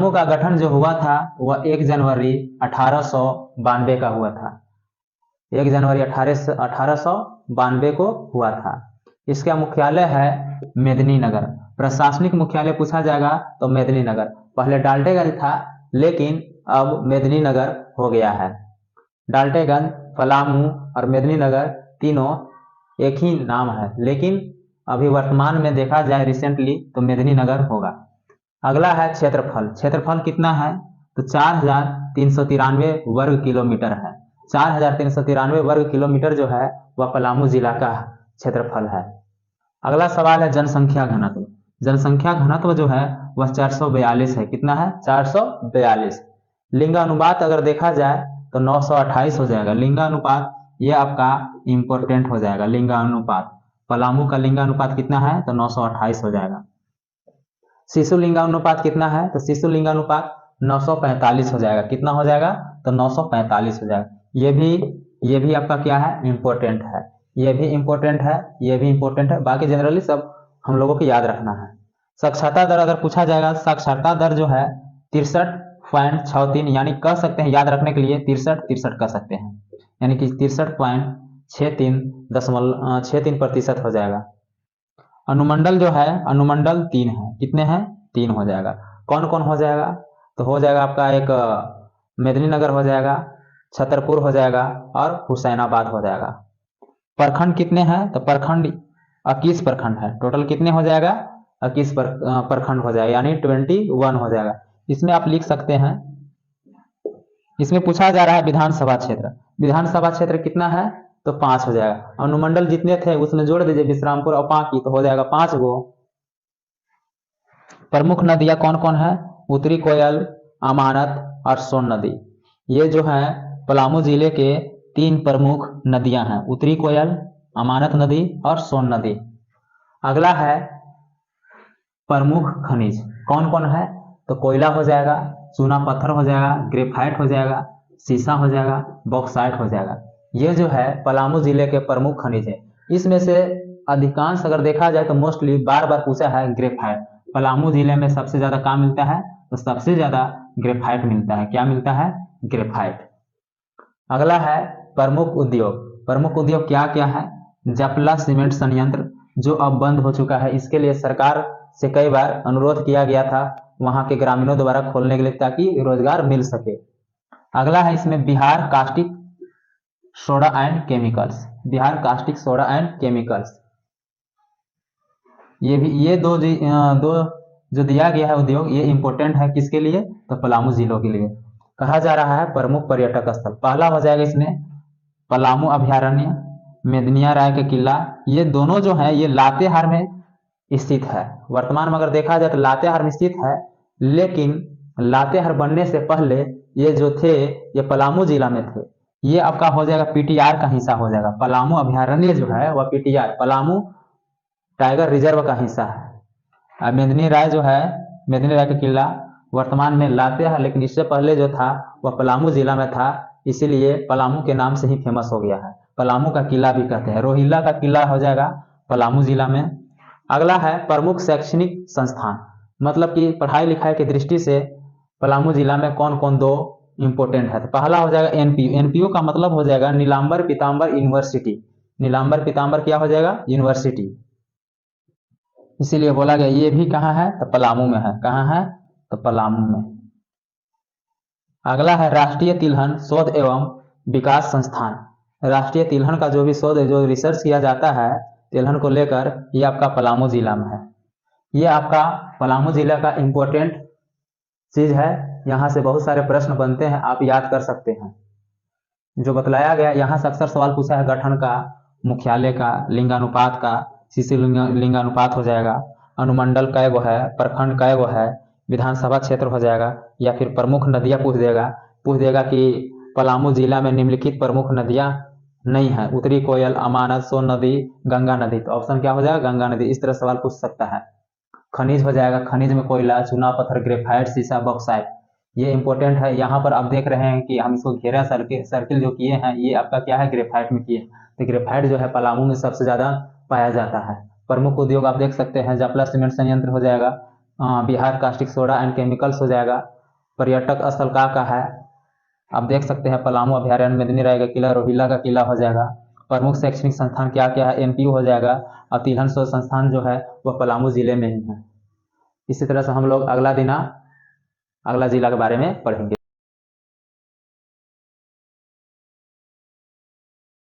पलामू का गठन जो हुआ था वह 1 जनवरी 1892 का हुआ था। 1 जनवरी 1892 को हुआ था। इसका मुख्यालय है मेदिनीनगर। प्रशासनिक मुख्यालय पूछा जाएगा तो मेदिनीनगर। पहले डाल्टेगंज था लेकिन अब मेदिनीनगर हो गया है। डाल्टेगंज, पलामू और मेदिनीनगर तीनों एक ही नाम है, लेकिन अभी वर्तमान में देखा जाए रिसेंटली तो मेदिनीनगर होगा। अगला है क्षेत्रफल। क्षेत्रफल कितना है तो 4393 वर्ग किलोमीटर है। 4393 वर्ग किलोमीटर जो है वह पलामू जिला का क्षेत्रफल है। अगला सवाल है जनसंख्या घनत्व। जनसंख्या घनत्व जो है वह 442 है। कितना है? 442। लिंगानुपात अगर देखा जाए तो 928 हो जाएगा। लिंगानुपात ये आपका इंपॉर्टेंट हो जाएगा। लिंगानुपात पलामू का लिंगानुपात कितना है तो 928 हो जाएगा। शिशु लिंगानुपात कितना है तो शिशु लिंगानुपात 945 हो जाएगा। कितना हो जाएगा तो 945 हो जाएगा। ये भी आपका क्या है? इंपॉर्टेंट है। ये भी इंपॉर्टेंट है, ये भी इंपॉर्टेंट है। बाकी जनरली सब हम लोगों को याद रखना है। साक्षरता दर अगर पूछा जाएगा, साक्षरता दर जो है 63.63, यानी कह सकते हैं याद रखने के लिए 63 कह सकते हैं, यानी कि 63.63% हो जाएगा। अनुमंडल जो है, अनुमंडल 3 है। कितने हैं? 3 हो जाएगा। कौन कौन हो जाएगा तो हो जाएगा आपका एक मेदिनीनगर हो जाएगा, छतरपुर हो जाएगा और हुसैनाबाद हो जाएगा। प्रखंड कितने हैं तो प्रखंड 21 प्रखंड है। टोटल कितने हो जाएगा? 21 प्रखंड हो जाएगा, यानी 21 हो जाएगा। इसमें आप लिख सकते हैं, इसमें पूछा जा रहा है विधानसभा क्षेत्र। विधानसभा क्षेत्र कितना है तो 5 हो जाएगा। अनुमंडल जितने थे उसमें जोड़ दीजिए विश्रामपुर और पांकी तो हो जाएगा 5 गो। प्रमुख नदियां कौन कौन है? उत्तरी कोयल, अमानत और सोन नदी। ये जो है पलामू जिले के 3 प्रमुख नदियां हैं, उत्तरी कोयल, अमानत नदी और सोन नदी। अगला है प्रमुख खनिज। कौन कौन है तो कोयला हो जाएगा, चूना पत्थर हो जाएगा, ग्रेफाइट हो जाएगा, सीसा हो जाएगा, बॉक्साइट हो जाएगा। ये जो है पलामू जिले के प्रमुख खनिज है। इसमें से अधिकांश अगर देखा जाए तो मोस्टली बार बार पूछा है ग्रेफाइट। पलामू जिले में सबसे ज्यादा क्या मिलता है तो सबसे ज्यादा ग्रेफाइट मिलता है। क्या मिलता है? ग्रेफाइट। अगला है प्रमुख उद्योग। प्रमुख उद्योग क्या क्या है? जपला सीमेंट संयंत्र जो अब बंद हो चुका है। इसके लिए सरकार से कई बार अनुरोध किया गया था वहां के ग्रामीणों द्वारा खोलने के लिए, ताकि रोजगार मिल सके। अगला है इसमें Bihar caustic soda and chemicals. Bihar caustic soda and chemicals, ये भी ये दो जो दिया गया है उद्योग, ये इंपॉर्टेंट है। किसके लिए तो पलामू जिलों के लिए। कहा जा रहा है प्रमुख पर्यटक स्थल। पहला हो जाएगा इसमें पलामू अभयारण्य, मेदिनिया राय का किला। ये दोनों जो है ये लातेहार में स्थित है। वर्तमान में अगर देखा जाए तो लातेहार में स्थित है, लेकिन लातेहार बनने से पहले ये जो थे ये पलामू जिला में थे। ये आपका हो जाएगा पीटीआर का हिस्सा हो जाएगा। पलामू अभयारण्य जो है वह पीटीआर पलामू टाइगर रिजर्व का हिस्सा है। मेदिनी राय जो है, मेदिनी राय का किला वर्तमान में लातेहार, लेकिन इससे पहले जो था वह पलामू जिला में था, इसीलिए पलामू के नाम से ही फेमस हो गया है। पलामू का किला भी कहते हैं। रोहिल्ला का किला हो जाएगा पलामू जिला में। अगला है प्रमुख शैक्षणिक संस्थान, मतलब कि पढ़ाई लिखाई की दृष्टि से पलामू जिला में कौन कौन दो इंपोर्टेंट है। तो पहला हो जाएगा एनपीयू। एनपीयू का मतलब हो जाएगा नीलांबर पीताम्बर यूनिवर्सिटी। नीलांबर पीताम्बर क्या हो जाएगा? यूनिवर्सिटी। इसीलिए बोला गया ये भी कहाँ है तो पलामू में है। कहाँ है तो पलामू में। अगला है राष्ट्रीय तिलहन शोध एवं विकास संस्थान। राष्ट्रीय तिलहन का जो भी शोध जो रिसर्च किया जाता है तिलहन को लेकर, ये आपका पलामू जिला में है। ये आपका पलामू जिला का इंपॉर्टेंट चीज है। यहाँ से बहुत सारे प्रश्न बनते हैं, आप याद कर सकते हैं। जो बतलाया गया यहाँ से अक्सर सवाल पूछा है गठन का, मुख्यालय का, लिंगानुपात का। शिशु लिंगानुपात हो जाएगा। अनुमंडल कै गो है, प्रखंड कै गो है, विधानसभा क्षेत्र हो जाएगा, या फिर प्रमुख नदियां पूछ देगा कि पलामू जिला में निम्नलिखित प्रमुख नदियां नहीं है। उत्तरी कोयल, अमानत, सोन नदी, गंगा नदी। तो ऑप्शन क्या हो जाएगा? गंगा नदी। इस तरह सवाल पूछ सकता है। खनिज हो जाएगा। खनिज में कोयला, चूना पत्थर, ग्रेफाइट, सीसा, बॉक्साइट। ये इंपॉर्टेंट है। यहाँ पर आप देख रहे हैं कि हम इसको घेरा सर्किल जो किए हैं ये आपका क्या है? ग्रेफाइट में किए। तो ग्रेफाइट जो है पलामू में सबसे ज्यादा पाया जाता है। प्रमुख उद्योग आप देख सकते हैं जपला सीमेंट संयंत्र हो जाएगा, Bihar caustic soda and chemicals हो जाएगा। पर्यटक स्थल का है, आप देख सकते हैं पलामू अभ्यारण्य, मेदिनी राय का किला, रोहिला का किला हो जाएगा। प्रमुख शैक्षणिक संस्थान क्या क्या है, एमपीयू हो जाएगा। और तिलहन शोध संस्थान जो है वह पलामू जिले में ही है। इसी तरह से हम लोग अगला जिला के बारे में पढ़ेंगे।